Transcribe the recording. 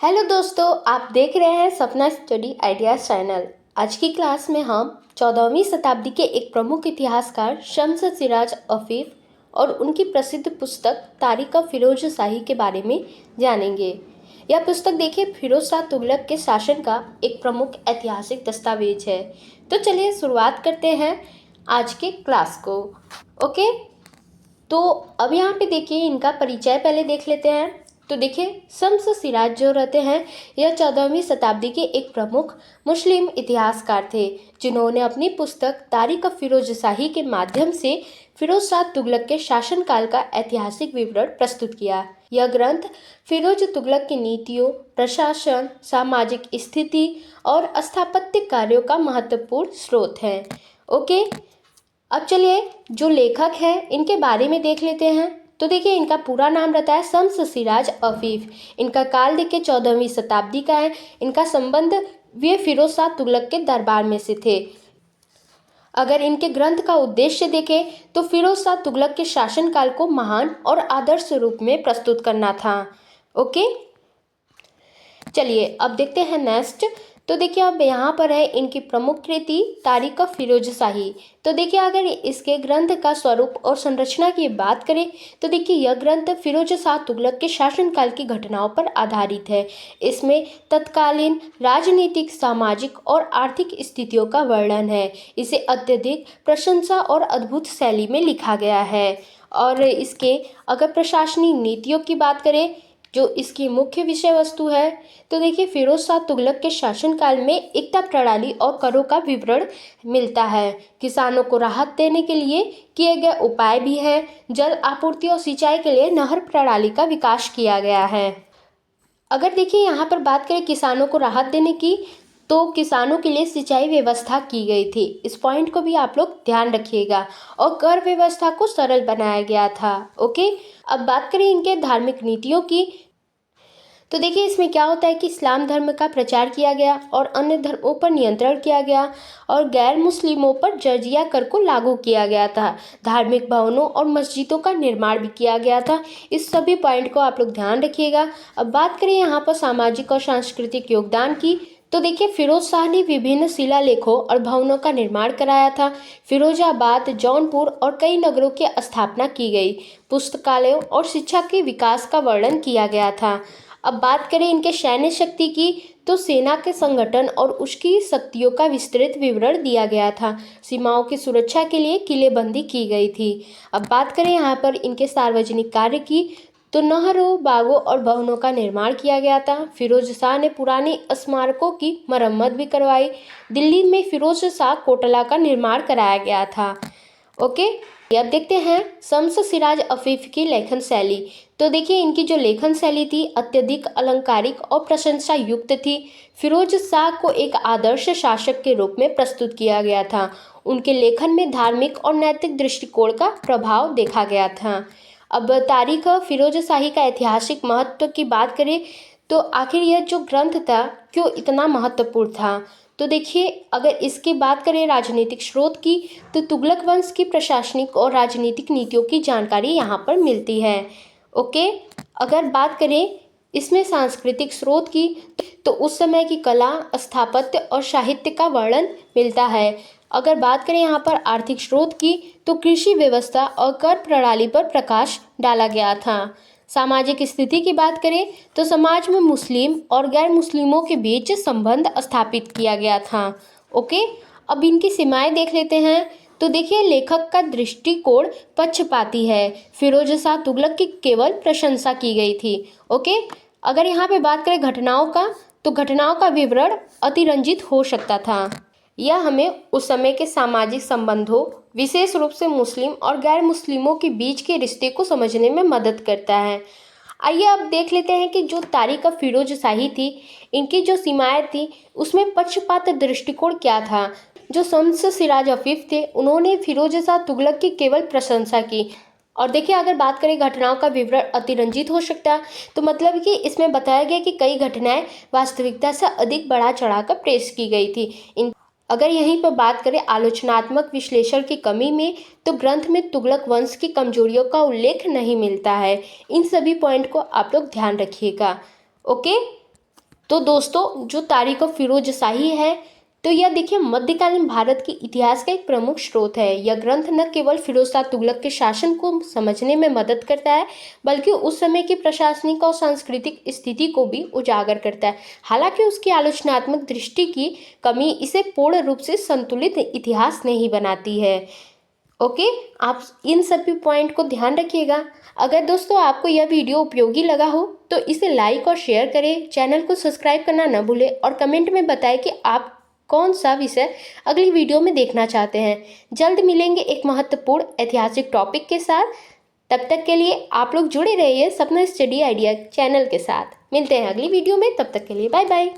Hello दोस्तों, आप देख रहे हैं सपना स्टडी आइडियाज चैनल। आज की क्लास में हम 14वीं शताब्दी के एक प्रमुख इतिहासकार शम्स सिराज अफीफ और उनकी प्रसिद्ध पुस्तक तारीख फिरोज शाही के बारे में जानेंगे। यह पुस्तक देखिए फिरोज शाह तुगलक के शासन का एक प्रमुख ऐतिहासिक दस्तावेज है। तो चलिए शुरुआत करते हैं आज के क्लास को। ओके, तो अब यहाँ पे देखिए इनका परिचय पहले देख लेते हैं। तो देखिए शम्स सिराज जो रहते हैं यह 14वीं शताब्दी के एक प्रमुख मुस्लिम इतिहासकार थे, जिन्होंने अपनी पुस्तक तारीख फिरोज शाही के माध्यम से फिरोज शाह तुगलक के शासनकाल का ऐतिहासिक विवरण प्रस्तुत किया। यह ग्रंथ फिरोज तुगलक की नीतियों, प्रशासन, सामाजिक स्थिति और स्थापत्य कार्यों का महत्वपूर्ण स्रोत है। ओके, अब चलिए जो लेखक हैं इनके बारे में देख लेते हैं। तो देखिए इनका पूरा नाम रहता है शम्स सिराज अफीफ। इनका काल देखिए 14वीं शताब्दी का है। इनका संबंध वे फिरोज शाह तुगलक के दरबार में से थे। अगर इनके ग्रंथ का उद्देश्य देखें तो फिरोज शाह तुगलक के शासनकाल को महान और आदर्श रूप में प्रस्तुत करना था। ओके, चलिए अब देखते हैं नेक्स्ट। तो देखिए अब यहाँ पर है इनकी प्रमुख कृति तारीख फिरोज शाही। तो देखिए अगर इसके ग्रंथ का स्वरूप और संरचना की बात करें तो देखिए यह ग्रंथ फिरोज शाह तुगलक के शासनकाल की घटनाओं पर आधारित है। इसमें तत्कालीन राजनीतिक, सामाजिक और आर्थिक स्थितियों का वर्णन है। इसे अत्यधिक प्रशंसा और अद्भुत शैली में लिखा गया है। और इसके अगर प्रशासनिक नीतियों की बात करें जो इसकी मुख्य विषय वस्तु है तो देखिए फिरोज शाह तुगलक के शासनकाल में एकता प्रणाली और करों का विवरण मिलता है। किसानों को राहत देने के लिए किए गए उपाय भी हैं। जल आपूर्ति और सिंचाई के लिए नहर प्रणाली का विकास किया गया है। अगर देखिए यहाँ पर बात करें किसानों को राहत देने की तो किसानों के लिए सिंचाई व्यवस्था की गई थी। इस पॉइंट को भी आप लोग ध्यान रखिएगा। और कर व्यवस्था को सरल बनाया गया था। ओके, अब बात करें इनके धार्मिक नीतियों की तो देखिए इसमें क्या होता है कि इस्लाम धर्म का प्रचार किया गया और अन्य धर्मों पर नियंत्रण किया गया और गैर मुस्लिमों पर जजिया कर को लागू किया गया था। धार्मिक भवनों और मस्जिदों का निर्माण भी किया गया था। इस सभी पॉइंट को आप लोग ध्यान रखिएगा। अब बात करें यहाँ पर सामाजिक और सांस्कृतिक योगदान की तो देखिए फिरोज शाह ने विभिन्न शिलालेखों और भवनों का निर्माण कराया था। फिरोजाबाद, जौनपुर और कई नगरों की स्थापना की गई। पुस्तकालयों और शिक्षा के विकास का वर्णन किया गया था। अब बात करें इनके सैन्य शक्ति की तो सेना के संगठन और उसकी शक्तियों का विस्तृत विवरण दिया गया था। सीमाओं की सुरक्षा के लिए किलेबंदी की गई थी। अब बात करें यहाँ पर इनके सार्वजनिक कार्य की तो नहरों, बागों और भवनों का निर्माण किया गया था। फिरोज शाह ने पुराने स्मारकों की मरम्मत भी करवाई। दिल्ली में फिरोज शाह कोटला का निर्माण कराया गया था। ओके, अब देखते हैं शम्स सिराज अफीफ की लेखन शैली। तो देखिए इनकी जो लेखन शैली थी अत्यधिक अलंकारिक और प्रशंसा युक्त थी। फिरोज शाह को एक आदर्श शासक के रूप में प्रस्तुत किया गया था। उनके लेखन में धार्मिक और नैतिक दृष्टिकोण का प्रभाव देखा गया था। अब तारीख फिरोज शाही का ऐतिहासिक महत्व की बात करें तो आखिर यह जो ग्रंथ था क्यों इतना महत्वपूर्ण था। तो देखिए अगर इसकी बात करें राजनीतिक स्रोत की तो तुगलक वंश की प्रशासनिक और राजनीतिक नीतियों की जानकारी यहाँ पर मिलती है। ओके, अगर बात करें इसमें सांस्कृतिक स्रोत की तो उस समय की कला, स्थापत्य और साहित्य का वर्णन मिलता है। अगर बात करें यहाँ पर आर्थिक स्रोत की तो कृषि व्यवस्था और कर प्रणाली पर प्रकाश डाला गया था। सामाजिक स्थिति की बात करें तो समाज में मुस्लिम और गैर मुस्लिमों के बीच संबंध स्थापित किया गया था। ओके, अब इनकी सीमाएं देख लेते हैं। तो देखिए लेखक का दृष्टिकोण पक्षपाती है। फिरोज शाह तुगलक की केवल प्रशंसा की गई थी। ओके, अगर यहाँ पे बात करें घटनाओं का तो घटनाओं का विवरण अतिरंजित हो सकता था। यह हमें उस समय के सामाजिक संबंधों, विशेष रूप से मुस्लिम और गैर मुस्लिमों के बीच के रिश्ते को समझने में मदद करता है। आइए अब देख लेते हैं कि जो तारीख फिरोज शाही थी इनकी जो सीमाएं थी उसमें पक्षपात दृष्टिकोण क्या था। जो शम्स सिराज अफीफ थे उन्होंने फिरोज शाह तुगलक की केवल प्रशंसा की। और देखिए अगर बात करें घटनाओं का विवरण अतिरंजित हो सकता तो मतलब कि इसमें बताया गया कि कई घटनाएं वास्तविकता से अधिक बढ़ा चढ़ाकर पेश की गई थी। अगर यहीं पर बात करें आलोचनात्मक विश्लेषण की कमी में तो ग्रंथ में तुगलक वंश की कमजोरियों का उल्लेख नहीं मिलता है। इन सभी पॉइंट को आप लोग ध्यान रखिएगा। ओके, तो दोस्तों जो तारीख फिरोज शाही है, तो यह देखिए मध्यकालीन भारत के इतिहास का एक प्रमुख स्रोत है। यह ग्रंथ न केवल फिरोज शाह तुगलक के शासन को समझने में मदद करता है, बल्कि उस समय की प्रशासनिक और सांस्कृतिक स्थिति को भी उजागर करता है। हालांकि उसकी आलोचनात्मक दृष्टि की कमी इसे पूर्ण रूप से संतुलित इतिहास नहीं बनाती है। ओके, आप इन सभी पॉइंट को ध्यान रखिएगा। अगर दोस्तों आपको यह वीडियो उपयोगी लगा हो तो इसे लाइक और शेयर करें, चैनल को सब्सक्राइब करना न भूलें और कमेंट में बताएं कि आप कौन सा विषय अगली वीडियो में देखना चाहते हैं। जल्द मिलेंगे एक महत्वपूर्ण ऐतिहासिक टॉपिक के साथ। तब तक के लिए आप लोग जुड़े रहिए सपना स्टडी आइडिया चैनल के साथ। मिलते हैं अगली वीडियो में, तब तक के लिए बाय बाय।